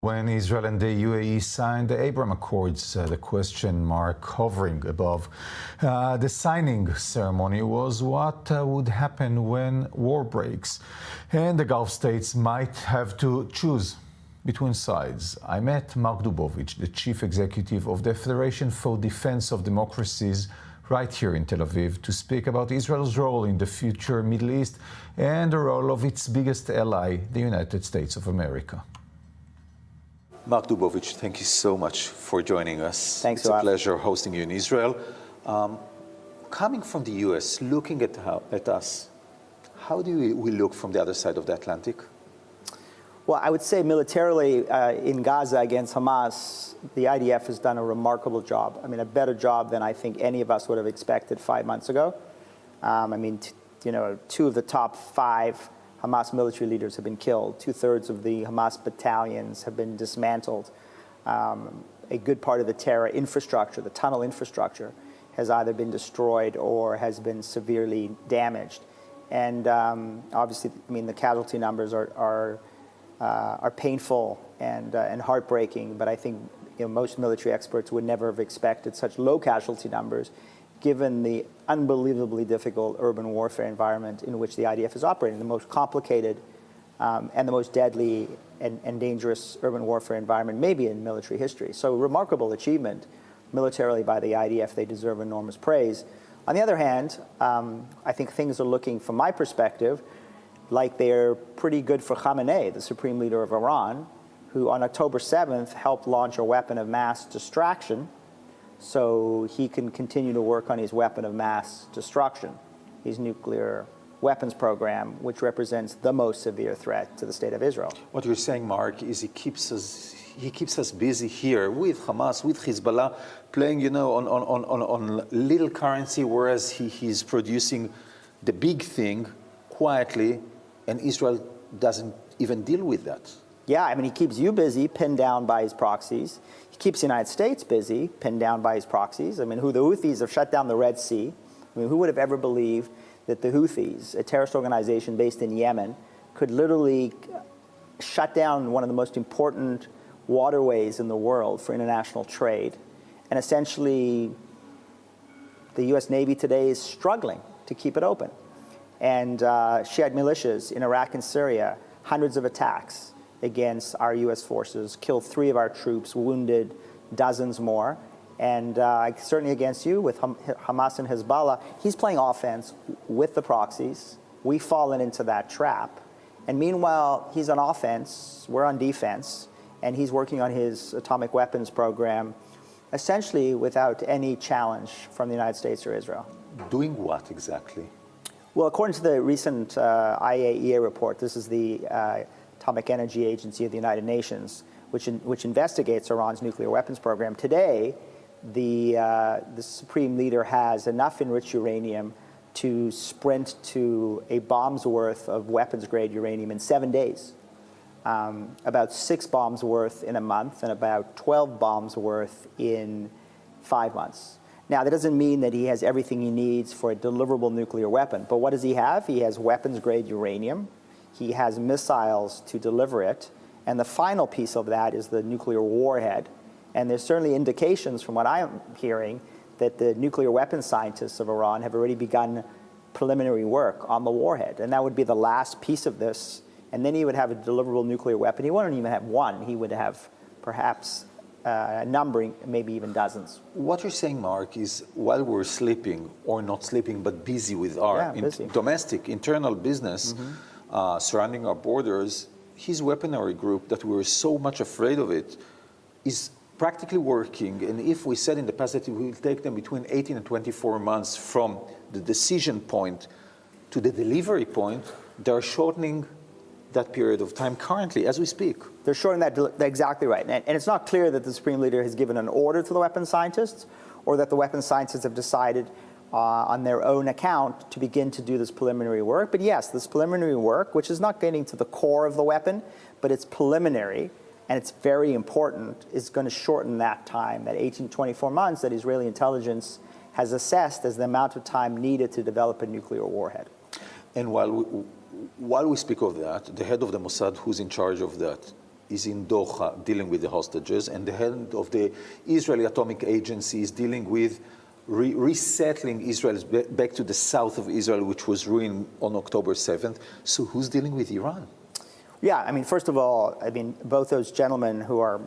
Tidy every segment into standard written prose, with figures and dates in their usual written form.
When Israel and the UAE signed the Abraham Accords, the question mark hovering above the signing ceremony was what would happen when war breaks and the Gulf states might have to choose between sides. I met Mark Dubovich, the chief executive of the Federation for Defense of Democracies, right here in Tel Aviv, to speak about Israel's role in the future Middle East and the role of its biggest ally, the United States of America. Mark Dubovich, thank you so much for joining us. Thanks, it's a pleasure hosting you in Israel. Coming from the US, looking at us, how do we look from the other side of the Atlantic? Well, I would say militarily in Gaza against Hamas, the IDF has done a remarkable job. I mean, a better job than I think any of us would have expected 5 months ago. Two of the top 5 Hamas military leaders have been killed. 2/3 of the Hamas battalions have been dismantled. A good part of the terror infrastructure, the tunnel infrastructure, has either been destroyed or has been severely damaged. And obviously, I mean, the casualty numbers are painful and heartbreaking. But I think most military experts would never have expected such low casualty numbers, given the unbelievably difficult urban warfare environment in which the IDF is operating, the most complicated and the most deadly and dangerous urban warfare environment maybe in military history. So remarkable achievement militarily by the IDF. They deserve enormous praise. On the other hand, I think things are looking, from my perspective, like they're pretty good for Khamenei, the supreme leader of Iran, who on October 7th helped launch a weapon of mass distraction so he can continue to work on his weapon of mass destruction, his nuclear weapons program, which represents the most severe threat to the state of Israel. What you're saying, Mark, is he keeps us busy here with Hamas, with Hezbollah, playing, on little currency, whereas he's producing the big thing quietly, and Israel doesn't even deal with that. Yeah, I mean, he keeps you busy, pinned down by his proxies. He keeps the United States busy, pinned down by his proxies. I mean, the Houthis have shut down the Red Sea. I mean, who would have ever believed that the Houthis, a terrorist organization based in Yemen, could literally shut down one of the most important waterways in the world for international trade? And essentially, the U.S. Navy today is struggling to keep it open. And Shiite militias in Iraq and Syria, hundreds of attacks against our U.S. forces, killed 3 of our troops, wounded dozens more. And certainly against you with Hamas and Hezbollah, he's playing offense with the proxies. We've fallen into that trap. And meanwhile, he's on offense, we're on defense, and he's working on his atomic weapons program, essentially without any challenge from the United States or Israel. Doing what exactly? Well, according to the recent IAEA report, this is the Atomic Energy Agency of the United Nations, which investigates Iran's nuclear weapons program. Today, the supreme leader has enough enriched uranium to sprint to a bomb's worth of weapons-grade uranium in 7 days, about 6 bombs worth in a month, and about 12 bombs worth in 5 months. Now, that doesn't mean that he has everything he needs for a deliverable nuclear weapon. But what does he have? He has weapons-grade uranium. He has missiles to deliver it. And the final piece of that is the nuclear warhead. And there's certainly indications from what I'm hearing that the nuclear weapons scientists of Iran have already begun preliminary work on the warhead. And that would be the last piece of this. And then he would have a deliverable nuclear weapon. He wouldn't even have one. He would have perhaps numbering, maybe even dozens. What you're saying, Mark, is while we're sleeping, or not sleeping, but busy with our domestic, internal business surrounding our borders, his weaponry group that we were so much afraid of it is practically working. And if we said in the past that it will take them between 18 and 24 months from the decision point to the delivery point, they're shortening that period of time currently, as we speak. They're showing that exactly right. And it's not clear that the Supreme Leader has given an order to the weapons scientists or that the weapons scientists have decided on their own account to begin to do this preliminary work. But yes, this preliminary work, which is not getting to the core of the weapon, but it's preliminary and it's very important, is going to shorten that time, that 18 to 24 months that Israeli intelligence has assessed as the amount of time needed to develop a nuclear warhead. And while we speak of that, the head of the Mossad, who's in charge of that, is in Doha dealing with the hostages, and the head of the Israeli Atomic Agency is dealing with resettling Israel back to the south of Israel, which was ruined on October 7th. So who's dealing with Iran? Yeah, I mean, first of all, I mean, both those gentlemen who are,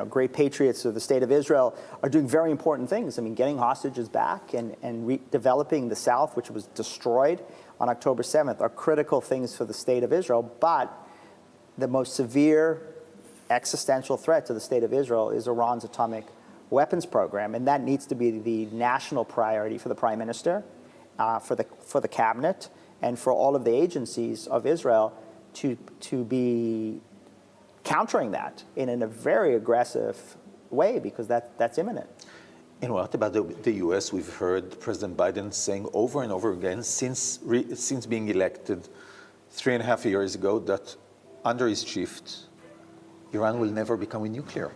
great patriots of the state of Israel are doing very important things. I mean, getting hostages back and developing the South, which was destroyed on October 7th, are critical things for the state of Israel. But the most severe existential threat to the state of Israel is Iran's atomic weapons program, and that needs to be the national priority for the prime minister, for the cabinet, and for all of the agencies of Israel to be countering that in a very aggressive way, because that's imminent. And what about the U.S.? We've heard President Biden saying over and over again since being elected 3.5 years ago that under his shift, Iran will never become a nuclear.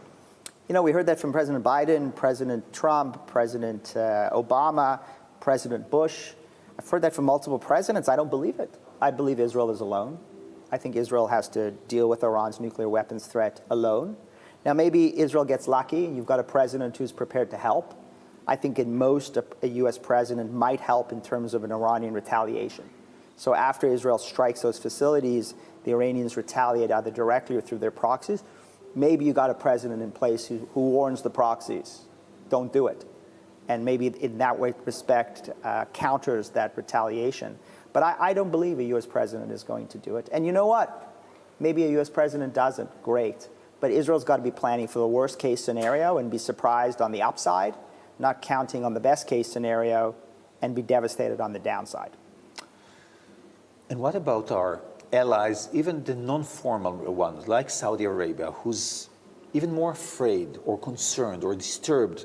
We heard that from President Biden, President Trump, President Obama, President Bush. I've heard that from multiple presidents. I don't believe it. I believe Israel is alone. I think Israel has to deal with Iran's nuclear weapons threat alone. Now, maybe Israel gets lucky and you've got a president who's prepared to help. I think at most a U.S. president might help in terms of an Iranian retaliation. So after Israel strikes those facilities, the Iranians retaliate either directly or through their proxies. Maybe you got a president in place who warns the proxies, don't do it. And maybe in that way, respect counters that retaliation. But I don't believe a U.S. president is going to do it. And you know what? Maybe a U.S. president doesn't. Great. But Israel's got to be planning for the worst case scenario and be surprised on the upside, not counting on the best case scenario and be devastated on the downside. And what about our allies, even the non-formal ones, like Saudi Arabia, who's even more afraid or concerned or disturbed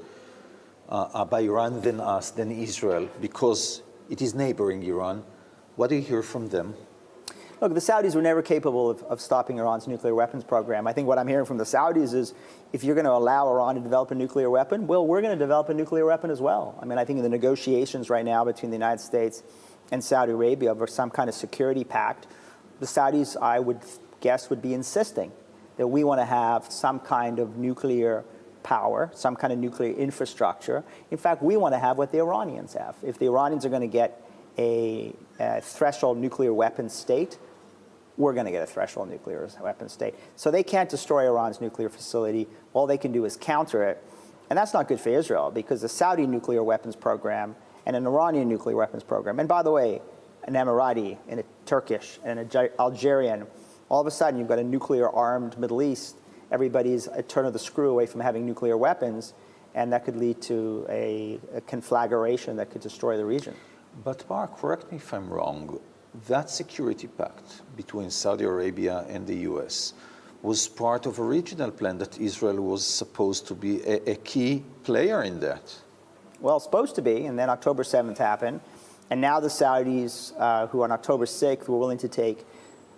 by Iran than us, than Israel, because it is neighboring Iran? What do you hear from them? Look, the Saudis were never capable of stopping Iran's nuclear weapons program. I think what I'm hearing from the Saudis is, if you're going to allow Iran to develop a nuclear weapon, well, we're going to develop a nuclear weapon as well. I mean, I think in the negotiations right now between the United States and Saudi Arabia over some kind of security pact, the Saudis, I would guess, would be insisting that we want to have some kind of nuclear power, some kind of nuclear infrastructure. In fact, we want to have what the Iranians have. If the Iranians are going to get a threshold nuclear weapons state, we're going to get a threshold nuclear weapons state. So they can't destroy Iran's nuclear facility. All they can do is counter it. And that's not good for Israel, because the Saudi nuclear weapons program and an Iranian nuclear weapons program, and by the way, an Emirati and a Turkish and an Algerian, all of a sudden you've got a nuclear-armed Middle East. Everybody's a turn of the screw away from having nuclear weapons, and that could lead to a conflagration that could destroy the region. But Mark, correct me if I'm wrong, that security pact between Saudi Arabia and the U.S. was part of a regional plan that Israel was supposed to be a key player in that. Well, supposed to be, and then October 7th happened, and now the Saudis, who on October 6th were willing to take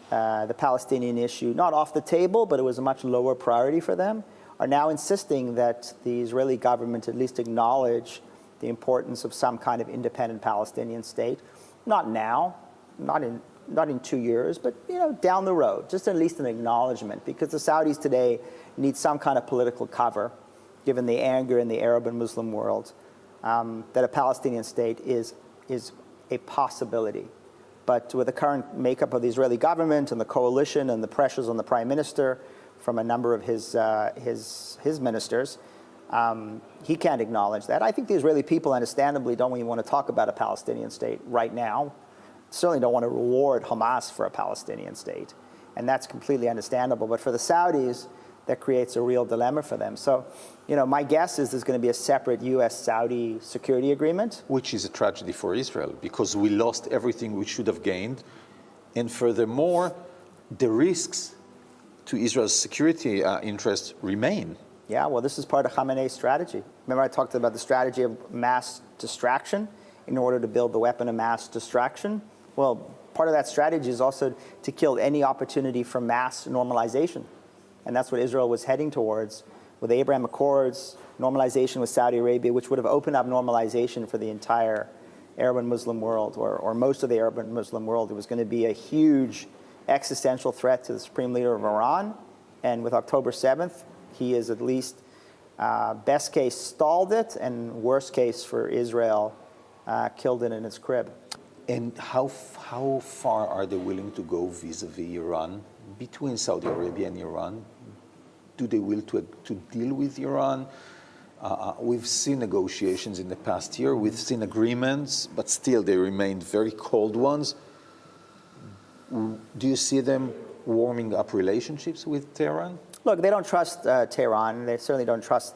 the Palestinian issue, not off the table, but it was a much lower priority for them, are now insisting that the Israeli government at least acknowledge the importance of some kind of independent Palestinian state. Not now, not in 2 years, but down the road, just at least an acknowledgement, because the Saudis today need some kind of political cover, given the anger in the Arab and Muslim world, that a Palestinian state is a possibility. But with the current makeup of the Israeli government and the coalition and the pressures on the prime minister from a number of his ministers, he can't acknowledge that. I think the Israeli people, understandably, don't even want to talk about a Palestinian state right now. Certainly don't want to reward Hamas for a Palestinian state. And that's completely understandable. But for the Saudis, that creates a real dilemma for them. So, my guess is there's going to be a separate U.S.-Saudi security agreement. Which is a tragedy for Israel, because we lost everything we should have gained. And furthermore, the risks to Israel's security interests remain. Yeah, well, this is part of Khamenei's strategy. Remember I talked about the strategy of mass distraction in order to build the weapon of mass distraction? Well, part of that strategy is also to kill any opportunity for mass normalization. And that's what Israel was heading towards with the Abraham Accords, normalization with Saudi Arabia, which would have opened up normalization for the entire Arab and Muslim world, or most of the Arab and Muslim world. It was going to be a huge existential threat to the supreme leader of Iran And with October 7th, he is at least, best case, stalled it, and worst case for Israel, killed it in its crib. And how far are they willing to go vis-a-vis Iran, between Saudi Arabia and Iran? Do they will to deal with Iran? We've seen negotiations in the past year. We've seen agreements, but still they remained very cold ones. Do you see them warming up relationships with Tehran? Look, they don't trust Tehran. They certainly don't trust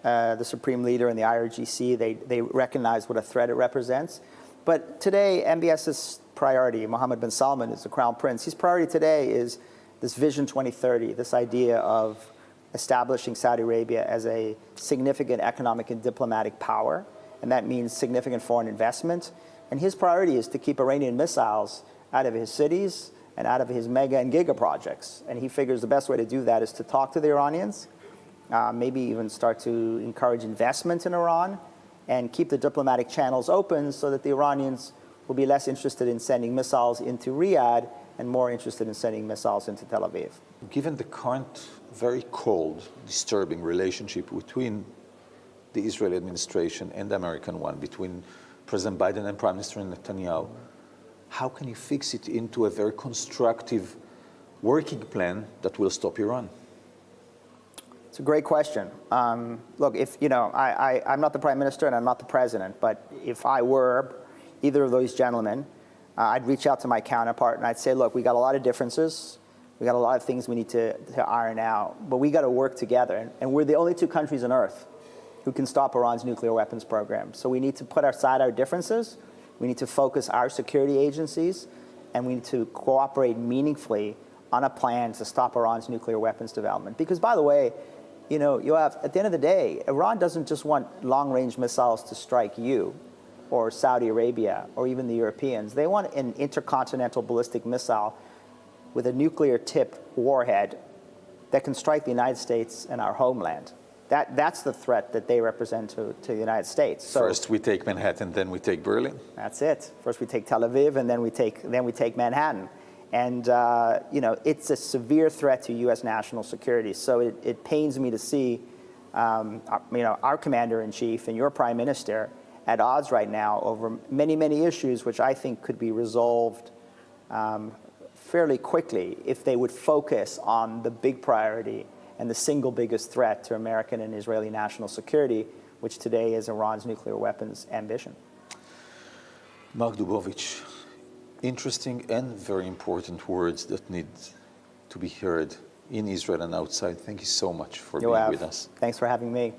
the supreme leader and the IRGC. They recognize what a threat it represents. But today, MBS's priority, Mohammed bin Salman is the crown prince. His priority today is this Vision 2030, this idea of establishing Saudi Arabia as a significant economic and diplomatic power. And that means significant foreign investment. And his priority is to keep Iranian missiles out of his cities and out of his mega and giga projects. And he figures the best way to do that is to talk to the Iranians, maybe even start to encourage investment in Iran, and keep the diplomatic channels open so that the Iranians will be less interested in sending missiles into Riyadh and more interested in sending missiles into Tel Aviv. Given the current very cold, disturbing relationship between the Israeli administration and the American one, between President Biden and Prime Minister Netanyahu, how can you fix it into a very constructive working plan that will stop Iran? It's a great question. Look, if I'm not the Prime Minister and I'm not the President, but if I were either of those gentlemen, I'd reach out to my counterpart and I'd say, look, we got a lot of differences. We got a lot of things we need to iron out, but we got to work together. And we're the only two countries on earth who can stop Iran's nuclear weapons program. So we need to put aside our differences. We need to focus our security agencies, and we need to cooperate meaningfully on a plan to stop Iran's nuclear weapons development. Because, by the way, you have, at the end of the day, Iran doesn't just want long-range missiles to strike you or Saudi Arabia or even the Europeans. They want an intercontinental ballistic missile with a nuclear-tipped warhead that can strike the United States and our homeland. That's the threat that they represent to the United States. So, first we take Manhattan, then we take Berlin. That's it. First we take Tel Aviv, and then we take Manhattan. And it's a severe threat to U.S. national security. So it pains me to see our commander-in-chief and your prime minister at odds right now over many, many issues, which I think could be resolved fairly quickly if they would focus on the big priority and the single biggest threat to American and Israeli national security, which today is Iran's nuclear weapons ambition. Mark Dubovich, interesting and very important words that need to be heard in Israel and outside. Thank you so much for being with us. Thanks for having me.